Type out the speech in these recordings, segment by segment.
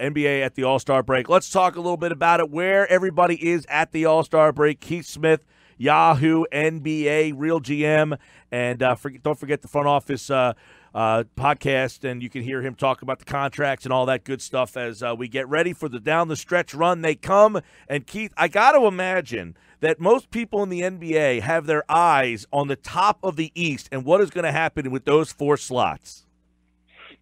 NBA at the All-Star break. Let's talk a little bit about it, where everybody is at the All-Star break. Keith Smith, Yahoo, NBA, Real GM, and don't forget the front office podcast, and you can hear him talk about the contracts and all that good stuff as we get ready for the down-the-stretch run. They come, and Keith, I got to imagine that most people in the NBA have their eyes on the top of the East and what is going to happen with those 4 slots.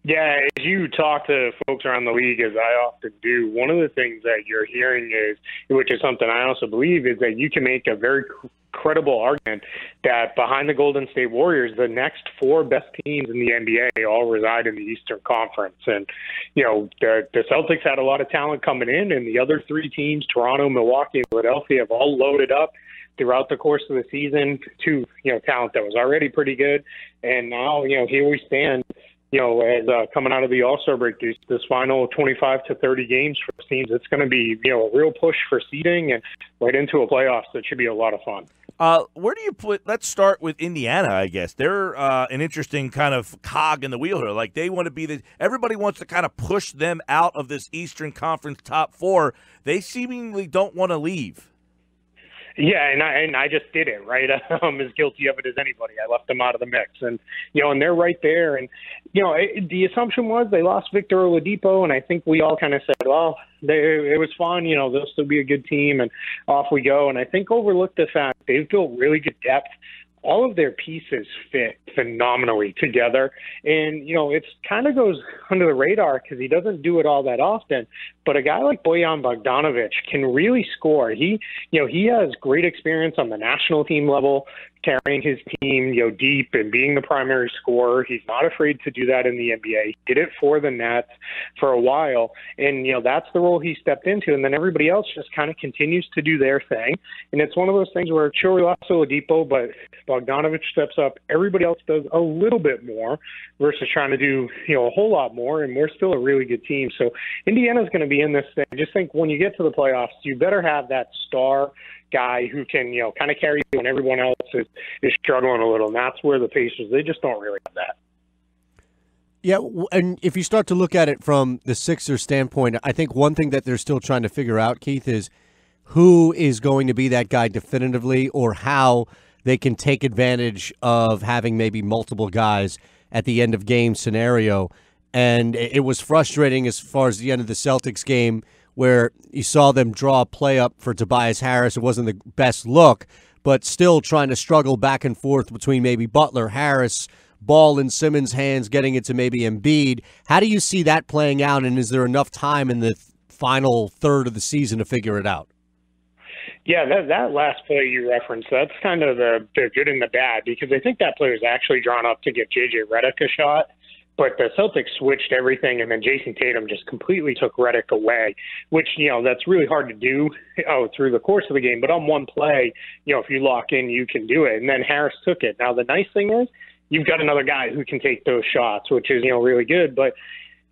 Yeah, as you talk to folks around the league, as I often do, one of the things that you're hearing is, which is something I also believe, is that you can make a very credible argument that behind the Golden State Warriors, the next 4 best teams in the NBA all reside in the Eastern Conference. And, you know, the Celtics had a lot of talent coming in, and the other 3 teams, Toronto, Milwaukee, and Philadelphia, have all loaded up throughout the course of the season to, you know, talent that was already pretty good. And now, you know, here we stand, you know, as coming out of the All-Star break, this final 25 to 30 games for teams, it's going to be, you know, a real push for seeding and right into a playoff, so it should be a lot of fun. Where do you put – let's start with Indiana, I guess. They're an interesting kind of cog in the wheel here. Like, they want to be – everybody wants to kind of push them out of this Eastern Conference top 4. They seemingly don't want to leave. Yeah, and I just did it, right? I'm as guilty of it as anybody. I left them out of the mix. And, you know, and they're right there. And, you know, the assumption was they lost Victor Oladipo, and I think we all kind of said, well, it was fun. You know, they'll still be a good team, and off we go. And I think overlooked the fact they've built really good depth. All of their pieces fit phenomenally together. And, you know, it's kind of goes under the radar because he doesn't do it all that often. But a guy like Bojan Bogdanovic can really score. He has great experience on the national team level, carrying his team, you know, deep and being the primary scorer. He's not afraid to do that in the NBA. He did it for the Nets for a while. And, you know, that's the role he stepped into. And then everybody else just kind of continues to do their thing. And it's one of those things where, sure, we lost Oladipo, but Bogdanovic steps up. Everybody else does a little bit more versus trying to do, you know, a whole lot more. And we're still a really good team. So Indiana's going to be in this thing. I just think when you get to the playoffs, you better have that star guy who can, you know, kind of carry you when everyone else is struggling a little. And that's where the Pacers, they just don't really have that. Yeah, and if you start to look at it from the Sixers standpoint, I think one thing that they're still trying to figure out, Keith, is who is going to be that guy definitively, or how they can take advantage of having maybe multiple guys at the end of game scenario. And it was frustrating as far as the end of the Celtics game, where you saw them draw a play up for Tobias Harris. It wasn't the best look, but still trying to struggle back and forth between maybe Butler, Harris, ball in Simmons' hands, getting it to maybe Embiid. How do you see that playing out, and is there enough time in the final third of the season to figure it out? Yeah, that last play you referenced, that's kind of the good and the bad, because I think that play was actually drawn up to get J.J. Redick a shot. But the Celtics switched everything, and then Jason Tatum just completely took Redick away, which, you know, that's really hard to do through the course of the game. But on one play, you know, if you lock in, you can do it. And then Harris took it. Now, the nice thing is you've got another guy who can take those shots, which is, you know, really good. But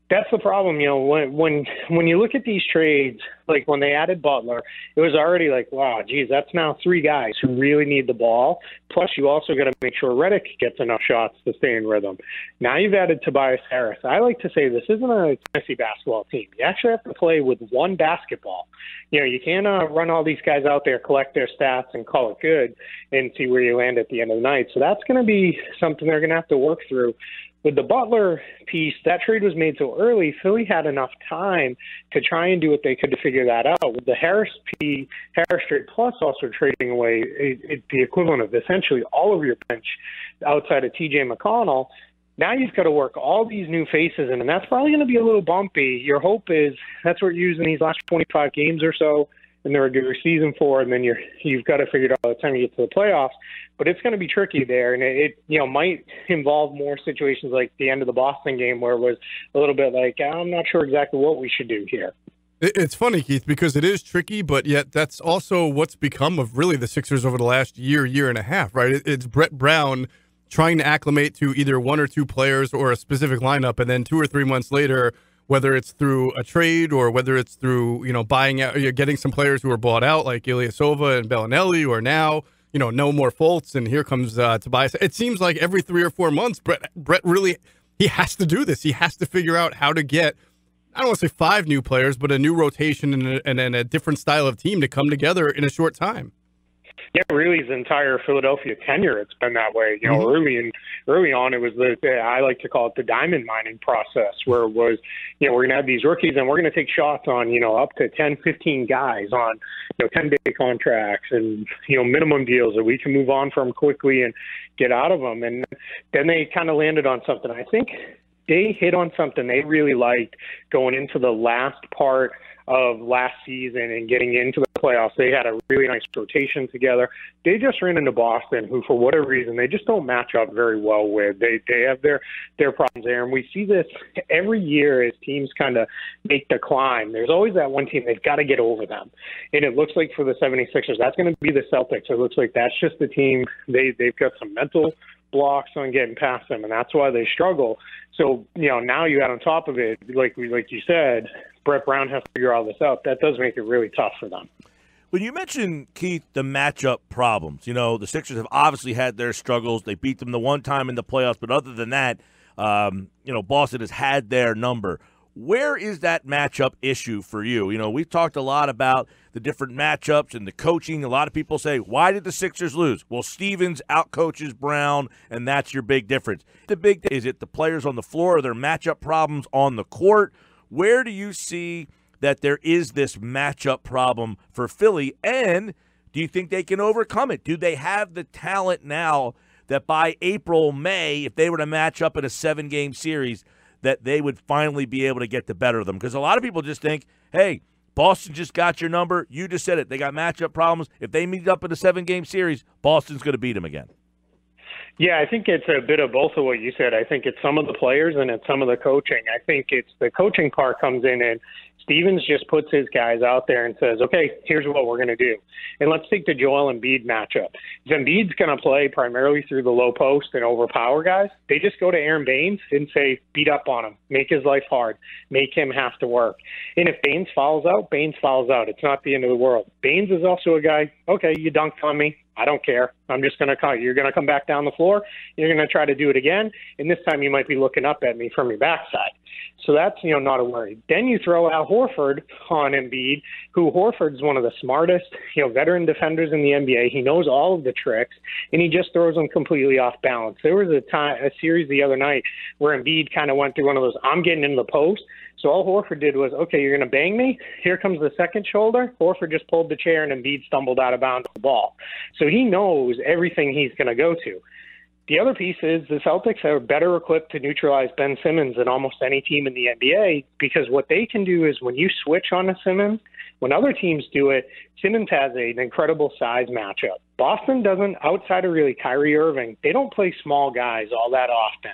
that's the problem, you know, when you look at these trades, like when they added Butler, it was already like, wow, geez, that's now 3 guys who really need the ball. Plus, you also got to make sure Redick gets enough shots to stay in rhythm. Now you've added Tobias Harris. I like to say this isn't a fantasy basketball team. You actually have to play with one basketball. You know, you can't run all these guys out there, collect their stats, and call it good and see where you land at the end of the night. So that's going to be something they're going to have to work through. With the Butler piece, that trade was made so early, Philly had enough time to try and do what they could to figure that out. With the Harris trade, plus also trading away the equivalent of essentially all of your bench outside of T.J. McConnell, now you've got to work all these new faces in, and that's probably going to be a little bumpy. Your hope is that's what you're using these last 25 games or so in the regular season for, and then you've got to figure it out by the time you get to the playoffs. But it's going to be tricky there, and it you know, might involve more situations like the end of the Boston game where it was a little bit like, I'm not sure exactly what we should do here. It's funny, Keith, because it is tricky, but yet that's also what's become of really the Sixers over the last year and a half, right? It's Brett Brown trying to acclimate to either 1 or 2 players or a specific lineup, and then 2 or 3 months later, whether it's through a trade or whether it's through, you know, buying out, you're getting some players who are bought out like Ilyasova and Bellinelli, or now, you know, no more Fultz, and here comes Tobias. It seems like every 3 or 4 months, Brett really, he has to do this. He has to figure out how to get, I don't want to say 5 new players, but a new rotation and a different style of team to come together in a short time. Yeah, really, his entire Philadelphia tenure, it's been that way. You know, early on, it was I like to call it the diamond mining process, where it was, you know, we're going to have these rookies and we're going to take shots on, you know, up to 10, 15 guys on, you know, 10-day contracts and, you know, minimum deals that we can move on from quickly and get out of them. And then they kind of landed on something. I think they hit on something they really liked going into the last part of last season and getting into the playoffs. They had a really nice rotation together. They just ran into Boston, who for whatever reason they just don't match up very well with. They have their problems there, and we see this every year as teams kind of make the climb. There's always that one team they've got to get over them, and it looks like for the 76ers that's going to be the Celtics. It looks like that's just the team. They've got some mental blocks on getting past them, and that's why they struggle. So, you know, now you add on top of it, like you said, Brett Brown has to figure all this out. That does make it really tough for them. When you mentioned, Keith, the matchup problems, you know, the Sixers have obviously had their struggles. They beat them the one time in the playoffs, but other than that, you know, Boston has had their number. Where is that matchup issue for you? You know, we've talked a lot about the different matchups and the coaching. A lot of people say, why did the Sixers lose? Well, Stevens outcoaches Brown, and that's your big difference. Is it the players on the floor or their matchup problems on the court? Where do you see that there is this matchup problem for Philly, and do you think they can overcome it? Do they have the talent now that by April, May, if they were to match up in a 7-game series, that they would finally be able to get the better of them? Because a lot of people just think, hey, Boston just got your number. You just said it. They got matchup problems. If they meet up in a 7-game series, Boston's going to beat them again. Yeah, I think it's a bit of both of what you said. I think it's some of the players and it's some of the coaching. I think it's the coaching part comes in and Stevens just puts his guys out there and says, okay, here's what we're going to do. And let's take the Joel Embiid matchup. Embiid's going to play primarily through the low post and overpower guys. They just go to Aaron Baines and say, beat up on him, make his life hard, make him have to work. And if Baines fouls out, Baines fouls out. It's not the end of the world. Baines is also a guy, okay, you dunked on me. I don't care. I'm just going to come. You're going to come back down the floor. You're going to try to do it again. And this time you might be looking up at me from your backside. So that's, you know, not a worry. Then you throw Al Horford on Embiid, who Horford's one of the smartest, you know, veteran defenders in the NBA. He knows all of the tricks, and he just throws them completely off balance. There was a series the other night where Embiid kind of went through one of those, I'm getting in the post. So all Horford did was, okay, you're going to bang me? Here comes the second shoulder. Horford just pulled the chair, and Embiid stumbled out of bounds with the ball. So he knows everything he's going to go to. The other piece is the Celtics are better equipped to neutralize Ben Simmons than almost any team in the NBA, because what they can do is when you switch on a Simmons, when other teams do it, Simmons has an incredible size matchup. Boston doesn't, outside of really Kyrie Irving, they don't play small guys all that often.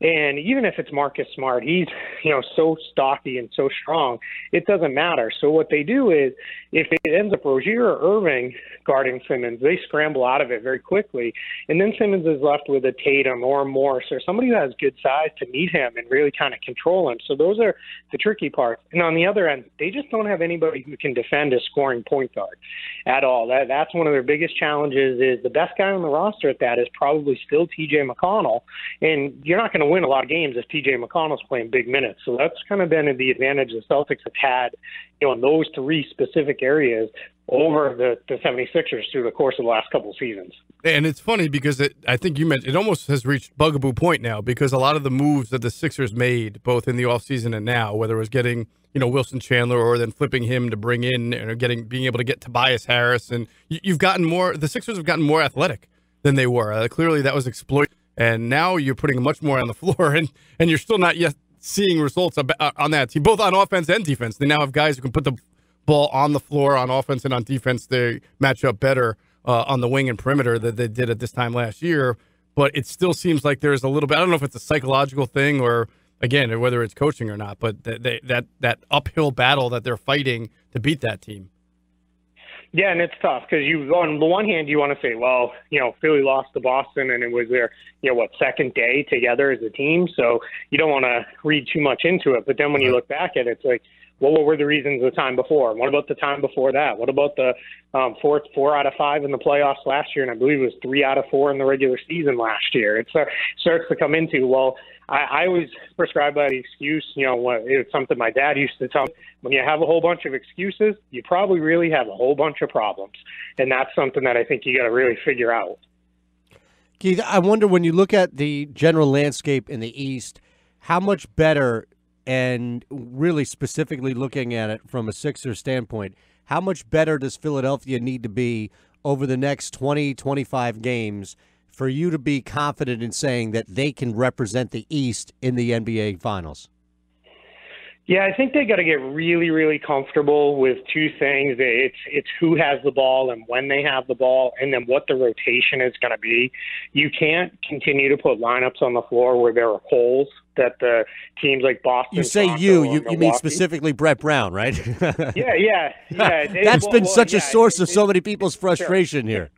And even if it's Marcus Smart, he's, you know, so stocky and so strong, it doesn't matter. So what they do is, if it ends up Rozier or Irving guarding Simmons, they scramble out of it very quickly. And then Simmons is left with a Tatum or a Morris or somebody who has good size to meet him and really kind of control him. So those are the tricky parts. And on the other end, they just don't have anybody who can defend a scoring point guard at all. That's one of their biggest challenges. Is the best guy on the roster at that is probably still T.J. McConnell. And you're not going to win a lot of games if T.J. McConnell's playing big minutes. So that's kind of been the advantage the Celtics have had, you know, in those three specific areas over the 76ers through the course of the last couple of seasons. And it's funny because I think you mentioned it almost has reached bugaboo point now, because a lot of the moves that the Sixers made both in the offseason and now, whether it was getting, you know, Wilson Chandler or then flipping him to bring in or being able to get Tobias Harris, and you've gotten more, the Sixers have gotten more athletic than they were. Clearly that was exploited. And now you're putting much more on the floor, and you're still not yet seeing results on that team, both on offense and defense. They now have guys who can put the ball on the floor on offense and on defense. They match up better on the wing and perimeter than they did at this time last year. But it still seems like there's a little bit, I don't know if it's a psychological thing or, again, whether it's coaching or not, but that uphill battle that they're fighting to beat that team. Yeah, and it's tough because on the one hand, you want to say, well, you know, Philly lost to Boston and it was their, you know, second day together as a team. So you don't want to read too much into it. But then when you look back at it, it's like, well, what were the reasons the time before? What about the time before that? What about the 4 out of 5 in the playoffs last year? And I believe it was 3 out of 4 in the regular season last year. It starts to come into, well, I always prescribe by the excuse, it's something my dad used to tell me. When you have a whole bunch of excuses, you probably really have a whole bunch of problems. And that's something that I think you got to really figure out. Keith, I wonder, when you look at the general landscape in the East, how much better, and really specifically looking at it from a Sixers standpoint, how much better does Philadelphia need to be over the next 20, 25 games for you to be confident in saying that they can represent the East in the NBA Finals? Yeah, I think they got to get really, really comfortable with two things. It's who has the ball and when they have the ball, and then what the rotation is going to be. You can't continue to put lineups on the floor where there are holes that the teams like Boston. You say Toronto, you mean specifically Brett Brown, right? Yeah. That's been such a source of so many people's frustration here.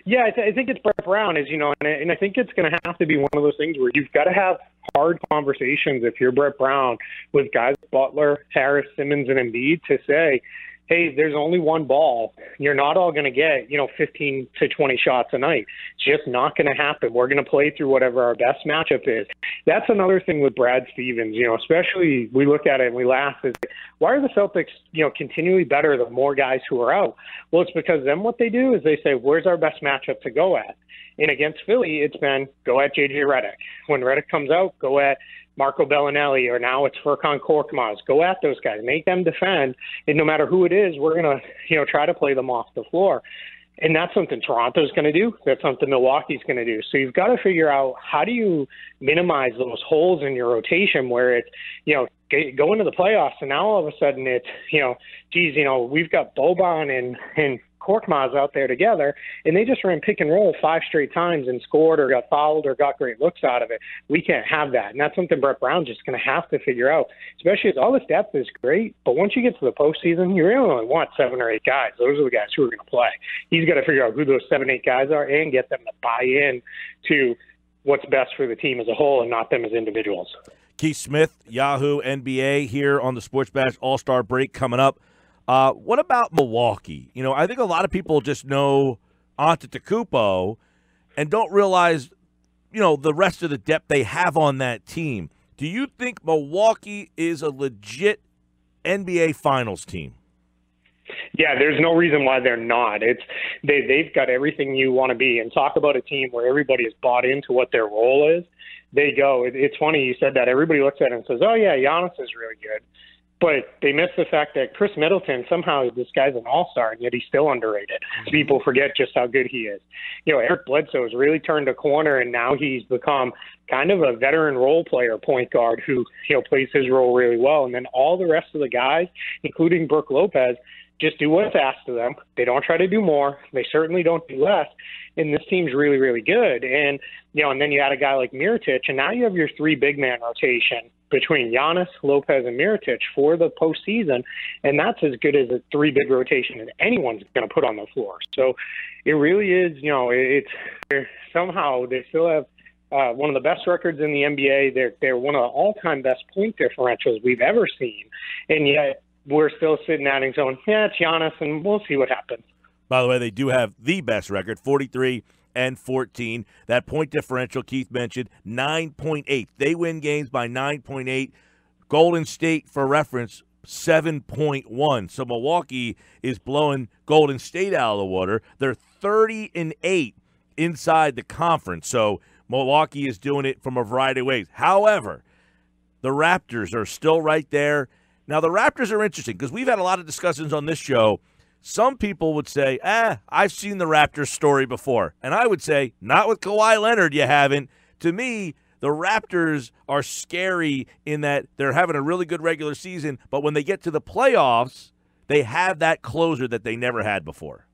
Yeah, I think it's Brett Brown, and I think it's going to have to be one of those things where you've got to have hard conversations if you're Brett Brown with guys like Butler, Harris, Simmons, and Embiid to say, hey, there's only one ball. You're not all going to get, 15 to 20 shots a night. It's just not going to happen. We're going to play through whatever our best matchup is. That's another thing with Brad Stevens, especially we look at it and we laugh, is why are the Celtics, continually better the more guys who are out? Well, it's because then what they do is they say, where's our best matchup to go at? And against Philly, it's been go at J.J. Redick. When Redick comes out, go at Marco Bellinelli, or now it's Furkan Korkmaz. Go at those guys. Make them defend. And no matter who it is, we're going to, try to play them off the floor. And that's something Toronto's going to do. That's something Milwaukee's going to do. So you've got to figure out, how do you minimize those holes in your rotation where it's, go into the playoffs, and now all of a sudden it's, we've got Boban and Korkmaz out there together, and they just ran pick and roll 5 straight times and scored or got fouled or got great looks out of it. We can't have that, and that's something Brett Brown's just going to have to figure out, especially as all this depth is great, but once you get to the postseason, you really only want 7 or 8 guys. Those are the guys who are going to play. He's got to figure out who those 7, 8 guys are and get them to buy in to what's best for the team as a whole and not them as individuals. Keith Smith, Yahoo NBA, here on the Sports Bash All-Star Break coming up. What about Milwaukee? I think a lot of people just know Antetokounmpo and don't realize, the rest of the depth they have on that team. Do you think Milwaukee is a legit NBA Finals team? Yeah, there's no reason why they're not. They've got everything you want to be. And talk about a team where everybody has bought into what their role is. They go. It's funny you said that. Everybody looks at it and says, oh, yeah, Giannis is really good. But they miss the fact that Chris Middleton, somehow this guy's an all-star, and yet he's still underrated. People forget just how good he is. Eric Bledsoe has really turned a corner, and now he's become kind of a veteran role player point guard who, plays his role really well. And then all the rest of the guys, including Brook Lopez, just do what's asked of them. They don't try to do more. They certainly don't do less. And this team's really, really good. And, and then you add a guy like Mirotic, and now you have your 3 big man rotation between Giannis, Lopez, and Mirotic for the postseason, and that's as good as a 3 big rotation as anyone's going to put on the floor. So it really is, somehow they still have one of the best records in the NBA. They're one of the all-time best point differentials we've ever seen, and yet we're still sitting at and going, yeah, it's Giannis, and we'll see what happens. By the way, they do have the best record, 43-14. That point differential Keith mentioned, 9.8. They win games by 9.8. Golden State, for reference, 7.1. So Milwaukee is blowing Golden State out of the water. They're 30-8 inside the conference. So Milwaukee is doing it from a variety of ways. However, the Raptors are still right there. Now, the Raptors are interesting because we've had a lot of discussions on this show. Some people would say, I've seen the Raptors story before. And I would say, not with Kawhi Leonard, you haven't. To me, the Raptors are scary in that they're having a really good regular season, but when they get to the playoffs, they have that closer that they never had before.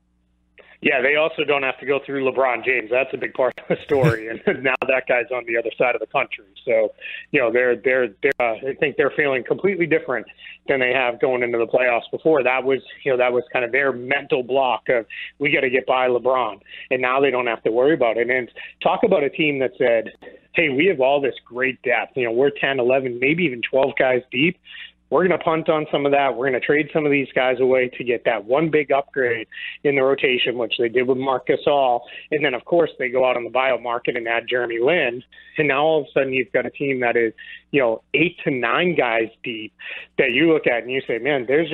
Yeah, they also don't have to go through LeBron James. That's a big part of the story, and now that guy's on the other side of the country. So, I think they're feeling completely different than they have going into the playoffs before. That was kind of their mental block of we got to get by LeBron, and now they don't have to worry about it. And talk about a team that said, hey, we have all this great depth. We're 10, 11, maybe even 12 guys deep. we're going to punt on some of that. We're going to trade some of these guys away to get that one big upgrade in the rotation, which they did with Marc Gasol. And then, of course, they go out on the buyout market and add Jeremy Lin. And now all of a sudden you've got a team that is, 8 to 9 guys deep that you look at and you say, man, there's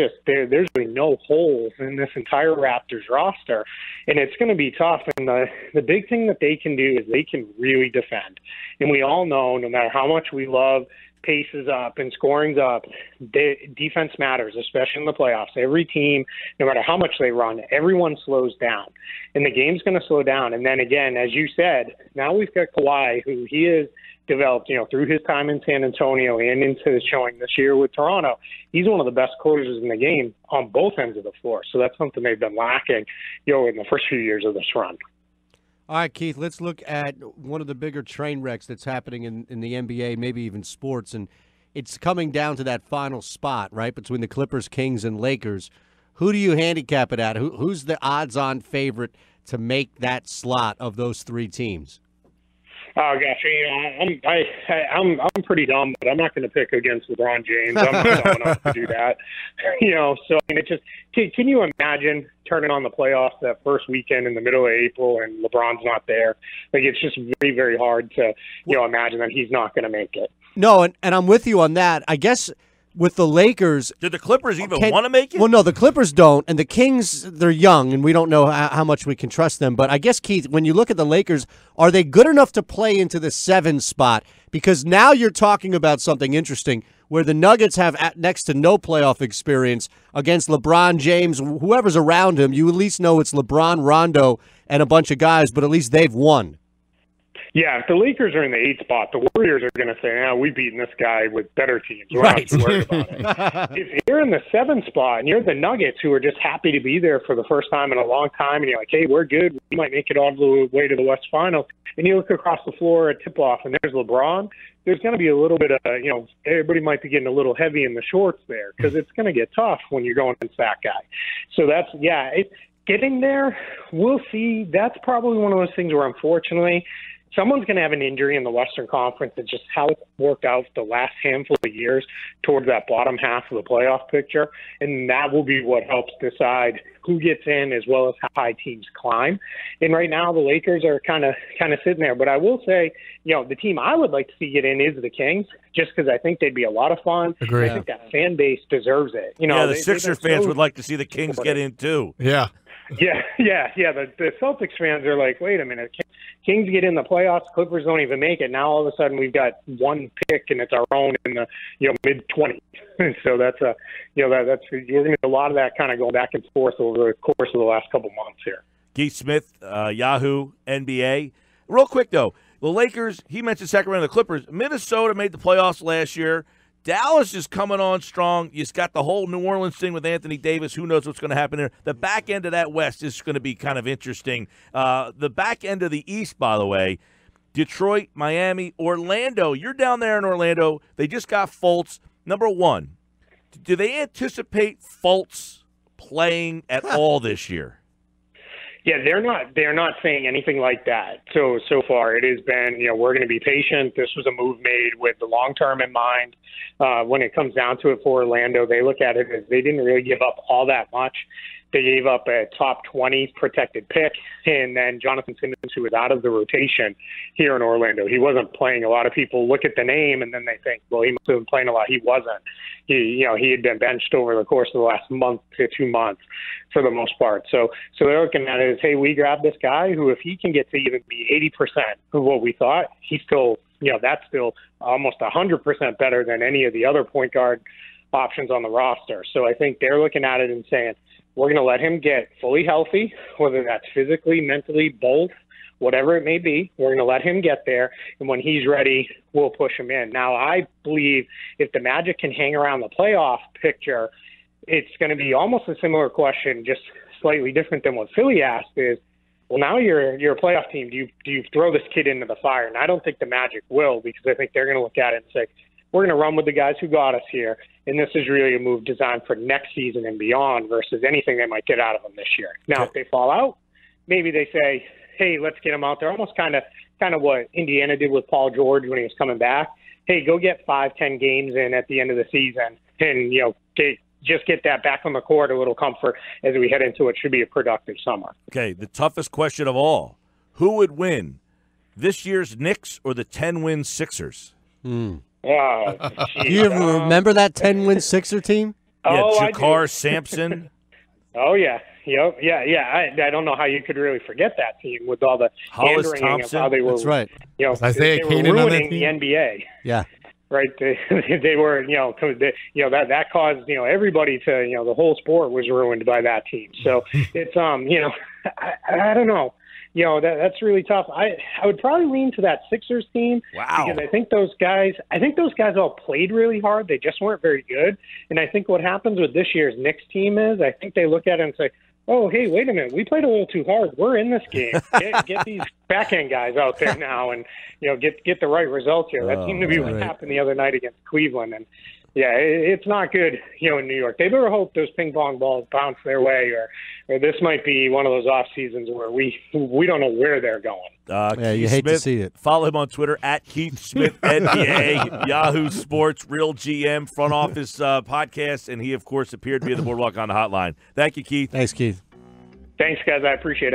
really no holes in this entire Raptors roster. And it's going to be tough. And the big thing that they can do is they can really defend. And we all know, no matter how much we love pace is up and scoring's up, defense matters, especially in the playoffs. Every team, no matter how much they run, everyone slows down. And the game's going to slow down. And then again, as you said, now we've got Kawhi, who he has developed, through his time in San Antonio and into his showing this year with Toronto. He's one of the best closers in the game on both ends of the floor. So that's something they've been lacking, in the first few years of this run. All right, Keith, let's look at one of the bigger train wrecks that's happening in the NBA, maybe even sports, and it's coming down to that final spot, right, between the Clippers, Kings, and Lakers. Who do you handicap it at? Who's the odds-on favorite to make that slot of those three teams? Oh gosh, I'm pretty dumb, but I'm not going to pick against LeBron James. I'm not dumb enough to do that. So it just can you imagine turning on the playoffs that first weekend in the middle of April and LeBron's not there? Like, it's just very, very hard to imagine that he's not going to make it. No, and I'm with you on that. I guess with the Lakers, did the Clippers even want to make it? Well, no, the Clippers don't, and the Kings, they're young, and we don't know how much we can trust them. But I guess, Keith, when you look at the Lakers, are they good enough to play into the 7 spot? Because now you're talking about something interesting where the Nuggets have next to no playoff experience against LeBron James, whoever's around him. You at least know it's LeBron, Rondo, and a bunch of guys, but at least they've won. Yeah, if the Lakers are in the 8th spot, the Warriors are going to say, we've beaten this guy with better teams. We're not too worried about it. If you're in the 7th spot and you're the Nuggets, who are just happy to be there for the first time in a long time, and you're like, hey, we're good. We might make it all the way to the West Finals. And you look across the floor at tip-off, and there's LeBron. There's going to be a little bit of, everybody might be getting a little heavy in the shorts there because it's going to get tough when you're going against that guy. So that's, getting there, we'll see. That's probably one of those things where, unfortunately, someone's going to have an injury in the Western Conference. It's just how it's worked out the last handful of years towards that bottom half of the playoff picture. And that will be what helps decide who gets in as well as how high teams climb. And right now the Lakers are kind of sitting there. But I will say, the team I would like to see get in is the Kings, just because I think they'd be a lot of fun. Agreed. I think that fan base deserves it. The Sixers fans would like to see the Kings get in too. Yeah. Yeah. The Celtics fans are like, wait a minute, Kings get in the playoffs, Clippers don't even make it. Now all of a sudden we've got one pick and it's our own in the mid-20s. So that's you're going to get a lot of that kind of going back and forth over the course of the last couple months here. Keith Smith, Yahoo, NBA. Real quick though, the Lakers. He mentioned Sacramento, the Clippers. Minnesota made the playoffs last year. Dallas is coming on strong. You've got the whole New Orleans thing with Anthony Davis. Who knows what's going to happen there? The back end of that West is going to be kind of interesting. The back end of the East, by the way, Detroit, Miami, Orlando. You're down there in Orlando. They just got Fultz. Number one, do they anticipate Fultz playing at all this year? Yeah, they're not saying anything like that. So far it has been, we're going to be patient. This was a move made with the long term in mind. When it comes down to it for Orlando, they look at it as they didn't really give up all that much. They gave up a top 20 protected pick, and then Jonathan Simmons, who was out of the rotation here in Orlando. He wasn't playing. A lot of people look at the name and then they think, well, he must have been playing a lot. He wasn't. He had been benched over the course of the last month to 2 months for the most part. So they're looking at it as, hey, we grabbed this guy who, if he can get to even be 80% of what we thought, he's still, that's still almost 100% better than any of the other point guard options on the roster. So I think they're looking at it and saying, we're going to let him get fully healthy, whether that's physically, mentally, both, whatever it may be. We're going to let him get there, and when he's ready, we'll push him in. Now, I believe if the Magic can hang around the playoff picture, it's going to be almost a similar question, just slightly different than what Philly asked is, well, now you're a playoff team. Do you throw this kid into the fire? And I don't think the Magic will, because I think they're going to look at it and say, we're going to run with the guys who got us here, and this is really a move designed for next season and beyond versus anything they might get out of them this year. Now, if they fall out, maybe they say, hey, let's get him out there, almost kind of what Indiana did with Paul George when he was coming back. Hey, go get 5-10 games in at the end of the season, and just get that back on the court, a little comfort as we head into what should be a productive summer. Okay, the toughest question of all: who would win, this year's Knicks or the 10-win Sixers? Oh, Do you ever remember that 10-win Sixer team? Yeah, Oh, I Jakar do. Sampson. Oh, yeah. Yep. Yeah. I don't know how you could really forget that team with all the Hollis hand-wringing of Thompson. how they were. That's right. Isaiah they were Kanan on that ruining the team? NBA. Yeah. Right, they were, that caused, everybody to, the whole sport was ruined by that team. So it's, I don't know, that's really tough. I would probably lean to that Sixers team. Wow. Because I think those guys all played really hard. They just weren't very good. And I think what happens with this year's Knicks team is, I think they look at it and say, oh, hey, wait a minute. We played a little too hard. We're in this game. Get these backhand guys out there now and, get the right results here. That seemed to be what happened the other night against Cleveland. And, yeah, it's not good, in New York. They better hope those ping pong balls bounce their way or this might be one of those off seasons where we don't know where they're going. Yeah, you Keith hate to Smith, see it. Follow him on Twitter at Keith Smith NBA, Yahoo Sports, Real GM, Front Office podcast, and he, of course, appeared via the Boardwalk on the Hotline. Thank you, Keith. Thanks, Keith. Thanks, guys. I appreciate it.